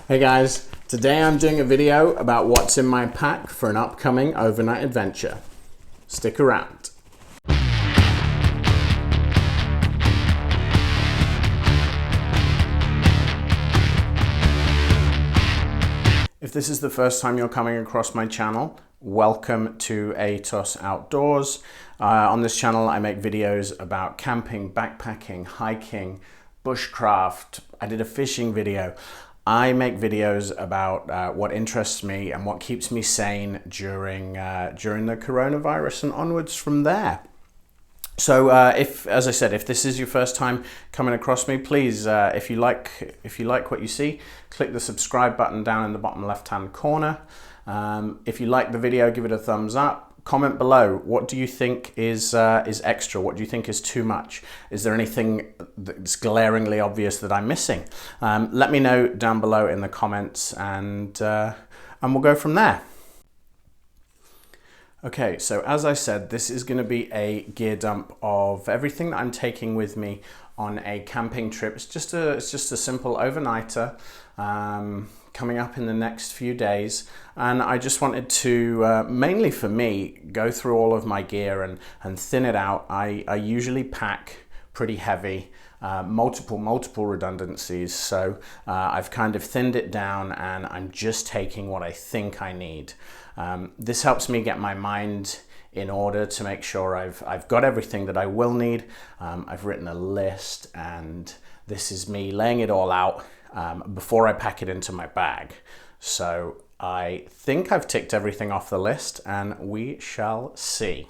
Hey guys, today I'm doing a video about what's in my pack for an upcoming overnight adventure. Stick around. If this is the first time you're coming across my channel, welcome to Aeetos Outdoors. On this channel I make videos about camping, backpacking, hiking, bushcraft. I did a fishing video. I make videos about what interests me and what keeps me sane during the coronavirus and onwards from there. So as I said, if this is your first time coming across me, please, if you like what you see, click the subscribe button down in the bottom left-hand corner. If you like the video, give it a thumbs up. Comment below. What do you think is extra? What do you think is too much? Is there anything that's glaringly obvious that I'm missing? Let me know down below in the comments, and we'll go from there. Okay, so as I said, this is going to be a gear dump of everything that I'm taking with me on a camping trip. It's just a simple overnighter coming up in the next few days, and I just wanted to mainly for me go through all of my gear and thin it out. I usually pack pretty heavy, multiple redundancies, so I've kind of thinned it down and I'm just taking what I think I need. This helps me get my mind in order to make sure I've got everything that I will need. I've written a list, and this is me laying it all out before I pack it into my bag. So I think I've ticked everything off the list, and we shall see.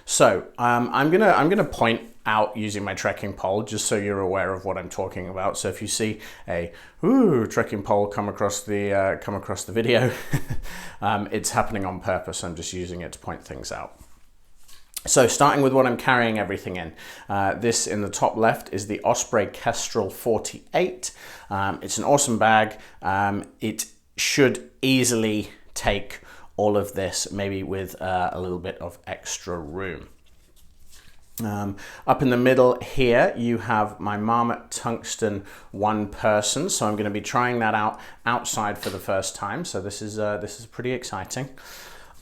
So I'm gonna point out using my trekking pole, just so you're aware of what I'm talking about. So if you see a trekking pole come across the video, it's happening on purpose. I'm just using it to point things out. So starting with what I'm carrying everything in. This in the top left is the Osprey Kestrel 48. It's an awesome bag. It should easily take all of this, maybe with a little bit of extra room. Up in the middle here you have my Marmot Tungsten 1 person, so I'm going to be trying that out outside for the first time, so this is pretty exciting.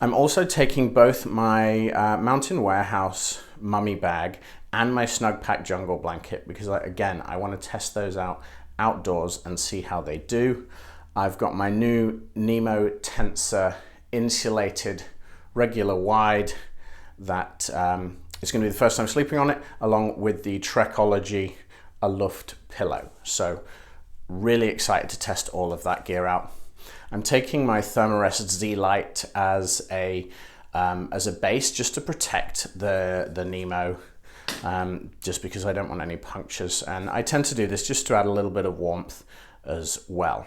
I'm also taking both my Mountain Warehouse mummy bag and my Snugpak jungle blanket, because again I want to test those out outdoors and see how they do. I've got my new Nemo Tensor insulated regular wide that it's going to be the first time sleeping on it, along with the Trekology Aluft pillow. So really excited to test all of that gear out. I'm taking my Thermarest Z-Lite as a base, just to protect the Nemo, just because I don't want any punctures, and I tend to do this just to add a little bit of warmth as well.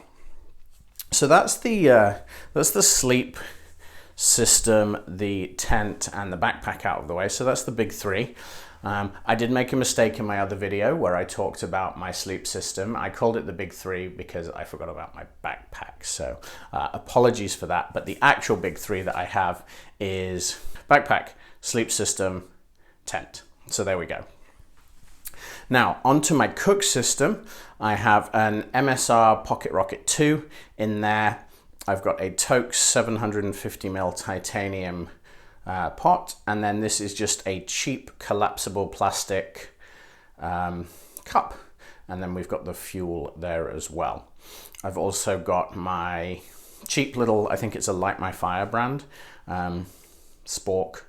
So that's the sleep system, the tent, and the backpack out of the way. So that's the big three. I did make a mistake in my other video where I talked about my sleep system. I called it the big three because I forgot about my backpack. So apologies for that. But the actual big three that I have is backpack, sleep system, tent. So there we go. Now onto my cook system. I have an MSR Pocket Rocket 2 in there. I've got a Toke 750ml titanium pot, and then this is just a cheap collapsible plastic cup, and then we've got the fuel there as well. I've also got my cheap little, I think it's a Light My Fire brand, spork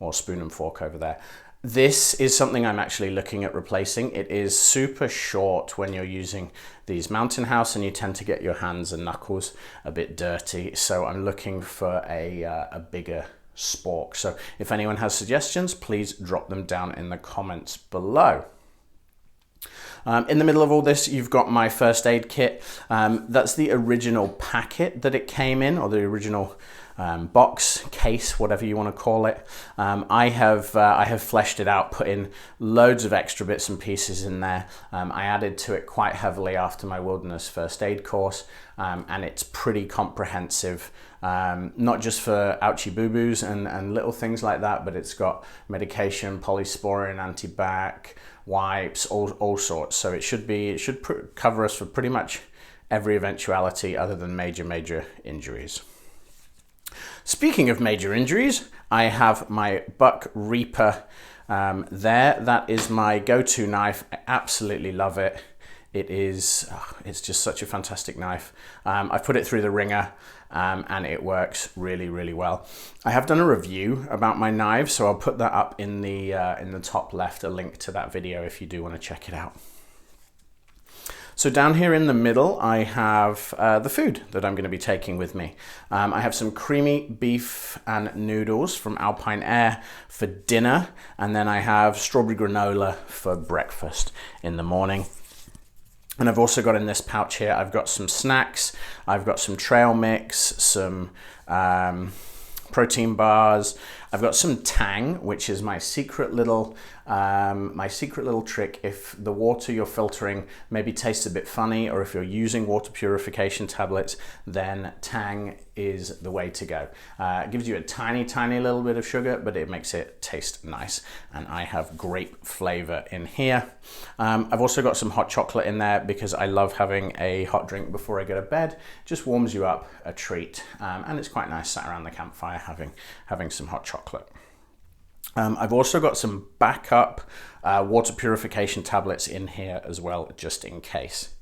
or spoon and fork over there. This is something I'm actually looking at replacing. It is super short when you're using these Mountain House, and you tend to get your hands and knuckles a bit dirty. So I'm looking for a bigger spork. So if anyone has suggestions, please drop them down in the comments below. In the middle of all this, you've got my first aid kit. That's the original packet that it came in, or the original box, case, whatever you want to call it. I have fleshed it out, put in loads of extra bits and pieces in there. I added to it quite heavily after my wilderness first aid course, and it's pretty comprehensive, not just for ouchie boo-boos and little things like that, but it's got medication, polysporin, anti-bac, wipes, all sorts. So it should cover us for pretty much every eventuality other than major injuries. Speaking of major injuries, I have my Buck Reaper there. That is my go-to knife. I absolutely love it. It's just such a fantastic knife. I've put it through the ringer and it works really well. I have done a review about my knives, so I'll put that up in the top left, a link to that video if you do want to check it out. So down here in the middle, I have the food that I'm going to be taking with me. I have some creamy beef and noodles from Alpine Air for dinner, and then I have strawberry granola for breakfast in the morning. And I've also got in this pouch here, I've got some snacks, I've got some trail mix, some protein bars, I've got some Tang, which is my secret little trick if the water you're filtering maybe tastes a bit funny, or if you're using water purification tablets, then Tang is the way to go. It gives you a tiny little bit of sugar, but it makes it taste nice. And I have grape flavor in here. I've also got some hot chocolate in there because I love having a hot drink before I go to bed. Just warms you up, a treat, and it's quite nice sat around the campfire having some hot chocolate. I've also got some backup water purification tablets in here as well, just in case.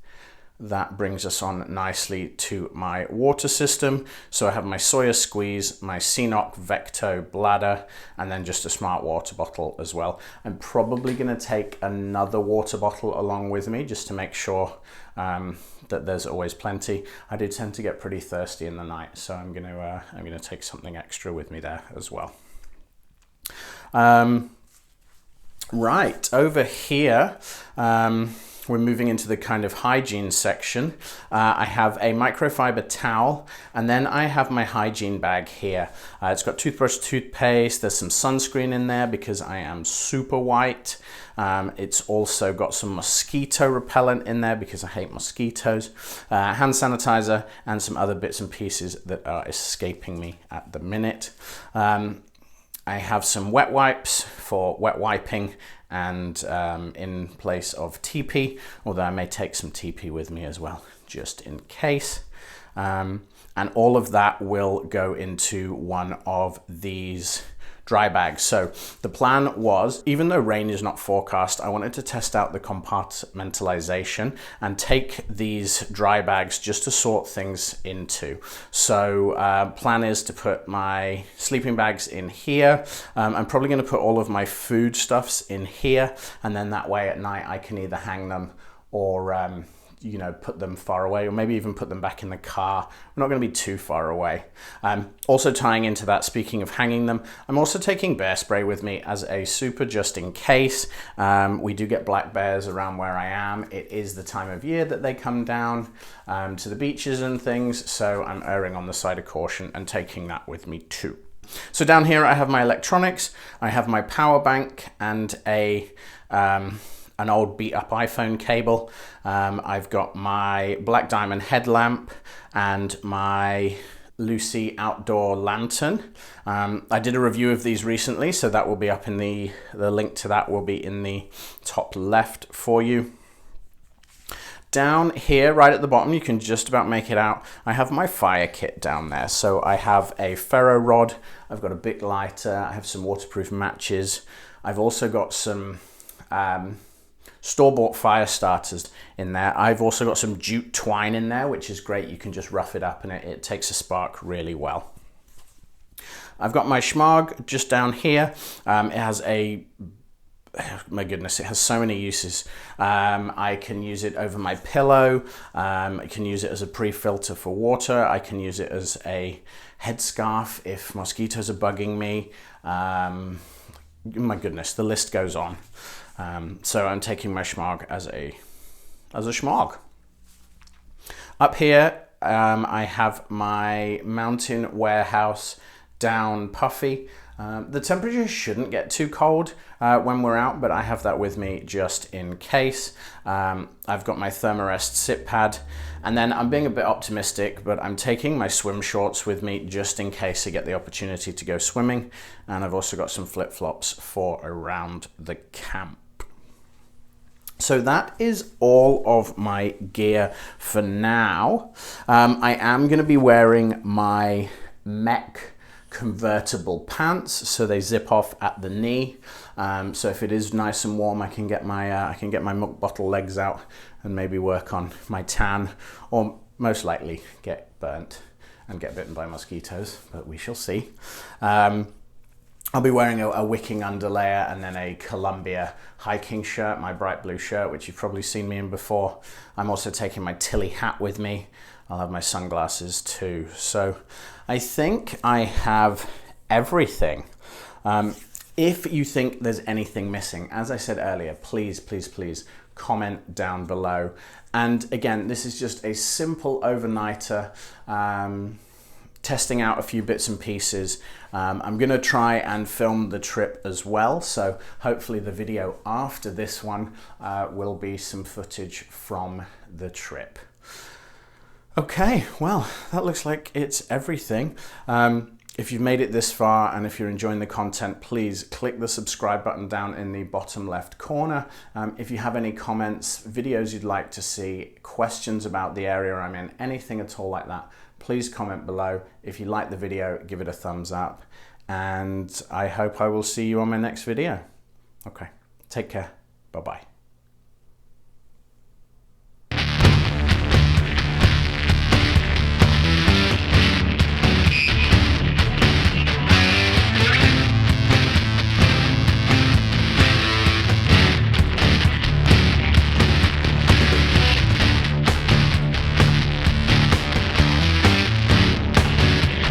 That brings us on nicely to my water system. So I have my Sawyer Squeeze, my Ceenoc Vecto bladder, and then just a smart water bottle as well. I'm probably going to take another water bottle along with me just to make sure that there's always plenty. I do tend to get pretty thirsty in the night, so I'm going to take something extra with me there as well. Right, over here, we're moving into the kind of hygiene section. I have a microfiber towel, and then I have my hygiene bag here. It's got toothbrush, toothpaste, there's some sunscreen in there because I am super white. It's also got some mosquito repellent in there because I hate mosquitoes, hand sanitizer, and some other bits and pieces that are escaping me at the minute. I have some wet wipes for wet wiping and in place of TP, although I may take some TP with me as well, just in case. And all of that will go into one of these dry bags. So the plan was, even though rain is not forecast, I wanted to test out the compartmentalization and take these dry bags just to sort things into. So plan is to put my sleeping bags in here. I'm probably going to put all of my foodstuffs in here, and then that way at night I can either hang them or put them far away, or maybe even put them back in the car. We're not going to be too far away. Also tying into that, speaking of hanging them, I'm also taking bear spray with me as a super just in case. We do get black bears around where I am. It is the time of year that they come down to the beaches and things, so I'm erring on the side of caution and taking that with me too. So down here I have my electronics, I have my power bank and an old beat up iPhone cable. I've got my Black Diamond headlamp and my Lucy outdoor lantern. I did a review of these recently, so that will be up in the link to that will be in the top left for you. Down here, right at the bottom, you can just about make it out. I have my fire kit down there. So I have a ferro rod, I've got a Bic lighter, I have some waterproof matches. I've also got some store-bought fire starters in there. I've also got some jute twine in there, which is great. You can just rough it up and it takes a spark really well. I've got my Schmog just down here. It has my goodness, it has so many uses. I can use it over my pillow. I can use it as a pre-filter for water. I can use it as a headscarf if mosquitoes are bugging me. My goodness, the list goes on. So I'm taking my Schmog as a Schmog. Up here, I have my Mountain Warehouse down puffy. The temperature shouldn't get too cold when we're out, but I have that with me just in case. I've got my Thermarest sit pad, and then I'm being a bit optimistic, but I'm taking my swim shorts with me just in case I get the opportunity to go swimming. And I've also got some flip-flops for around the camp. So that is all of my gear for now. I am going to be wearing my mech convertible pants, so they zip off at the knee. So if it is nice and warm, I can get my milk bottle legs out and maybe work on my tan, or most likely get burnt and get bitten by mosquitoes, but we shall see. I'll be wearing a wicking underlayer and then a Columbia hiking shirt, my bright blue shirt, which you've probably seen me in before. I'm also taking my Tilly hat with me. I'll have my sunglasses too. So I think I have everything. If you think there's anything missing, as I said earlier, please, please, please comment down below. And again, this is just a simple overnighter, testing out a few bits and pieces. I'm gonna try and film the trip as well, so hopefully the video after this one will be some footage from the trip. Okay, well, that looks like it's everything. If you've made it this far and if you're enjoying the content, please click the subscribe button down in the bottom left corner. If you have any comments, videos you'd like to see, questions about the area I'm in, anything at all like that, please comment below. If you like the video, give it a thumbs up, and I hope I will see you on my next video. Okay, take care, bye-bye.